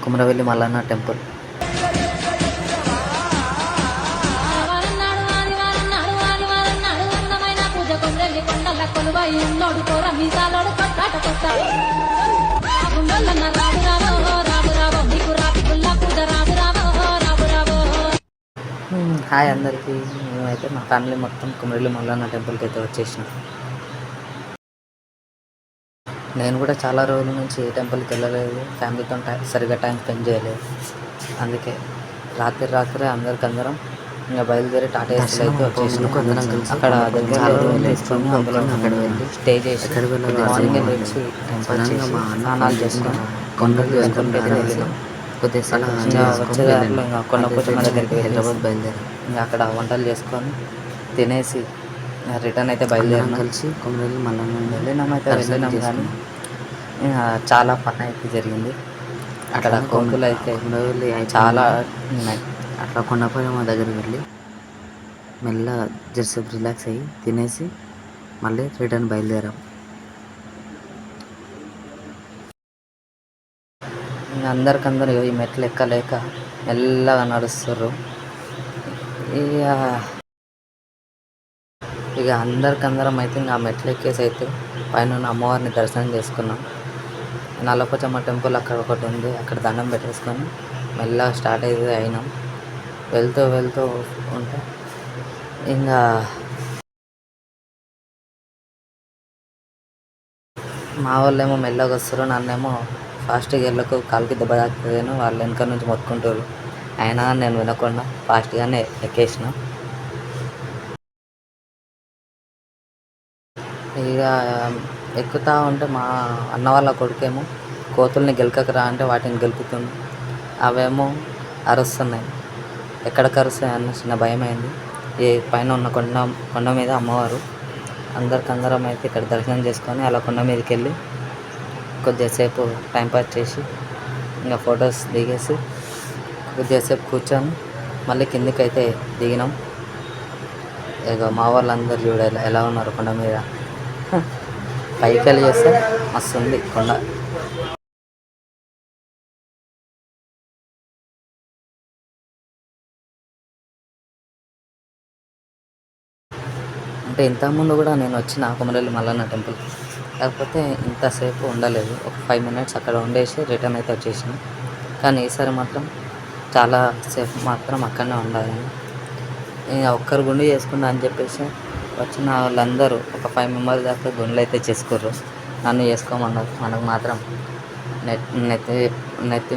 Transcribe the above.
Kumaravelli Mallanna temple. Hi అందరికీ. మేమైతే మా ఫ్యామిలీ మొత్తం కుమరవెల్లి మల్లన్న టెంపుల్కి అయితే వచ్చేసినాం. నేను కూడా చాలా రోజుల నుంచి ఏ టెంపుల్కి వెళ్ళలేదు, ఫ్యామిలీతో సరిగ్గా టైం స్పెండ్ చేయలేదు. అందుకే రాత్రి అందరం ఇంకా బయలుదేరి టాటా ఏసీలో అయితే వచ్చేసినాం. అక్కడ దగ్గరలో తీసుకొని అందులో అక్కడ వెళ్ళి స్టే చేసి మార్నింగ్ లేచి స్నానాలు చేసుకొని కొండలు చేసుకొని అయితే వెళ్ళినాం. ఇంకా వచ్చేదారిలో ఇంకా కొండపోచమ్మ దగ్గరికి హైదరాబాద్ బయలుదేరి ఇంకా అక్కడ వంటలు చేసుకొని తినేసి రిటర్న్ అయితే బయలుదేరినాం. కలిసి కుమరవెల్లి మల్లన్న వెళ్ళినాం కానీ చాలా ఫన్ అయితే జరిగింది. అక్కడ కోతులు అయితే చాలా ఉన్నాయి. అట్లా కొండపోచమ్మ దగ్గరికి వెళ్ళి మెల్ల జరసేపు రిలాక్స్ అయ్యి తినేసి మళ్ళీ రిటర్న్ బయలుదేరాం. అందరికందరూ ఈ మెట్లు ఎక్కలేక మెల్లగా నడుస్తారు. ఇక అందరికందరం అయితే ఇంకా మెట్లు ఎక్కేసి అయితే పైన ఉన్న అమ్మవారిని దర్శనం చేసుకున్నాం. నల్లపోచమ్మ టెంపుల్ అక్కడ ఒకటి ఉంది, అక్కడ దండం పెట్టేసుకొని మెల్లగా స్టార్ట్ అయితే అయినాం. వెళ్తూ ఉంటే ఇంకా మా వాళ్ళేమో మెల్లగా వస్తారు, నన్నేమో ఫాస్ట్గా వెళ్ళకు కాలుకి దెబ్బ తాకుతుందని వాళ్ళు వెనక నుంచి మొత్తుకుంటారు. అయినా నేను వినకుండా ఫాస్ట్గానే ఎక్కేసిన. ఇక ఎక్కుతూ ఉంటే మా అన్న వాళ్ళ కొడుకేమో కోతుల్ని గెలకకరా అంటే వాటిని గెలుపుతుంది. అవేమో అరుస్తున్నాయి. ఎక్కడికి అరుస్తాయి అన్న చిన్న భయం అయింది. ఈ పైన ఉన్న కొండ మీద అమ్మవారు. అందరం అయితే ఇక్కడ దర్శనం చేసుకొని అలా కొండ మీదకి వెళ్ళి కొద్దిసేపు టైంపాస్ చేసి ఇంకా ఫొటోస్ దిగేసి కొద్దిసేపు కూర్చొని మళ్ళీ కిందికి అయితే దిగినాం. ఇక మా వాళ్ళందరూ చూడాలి ఎలా ఉన్నారు కొండ మీద. పైకి వెళ్ళి చేస్తే మస్తు ఉంది కొండ. అంటే ఇంతకుముందు కూడా నేను వచ్చిన కుమరవెల్లి మల్లన్న టెంపుల్, కాకపోతే ఇంతసేపు ఉండలేదు. ఒక 5 minutes అక్కడ ఉండేసి రిటర్న్ అయితే వచ్చేసాను. కానీ ఈసారి మాత్రం చాలా సేపు మాత్రం అక్కడనే ఉండాలి. ఇంకా ఒక్కరు గుండు చేసుకున్నా అని చెప్పేసి వచ్చిన వాళ్ళందరూ ఒక 5 members దాకా గుండెలు అయితే చేసుకుర్రు. నన్ను చేసుకోమన్నారు. మనకు మాత్రం నెత్తి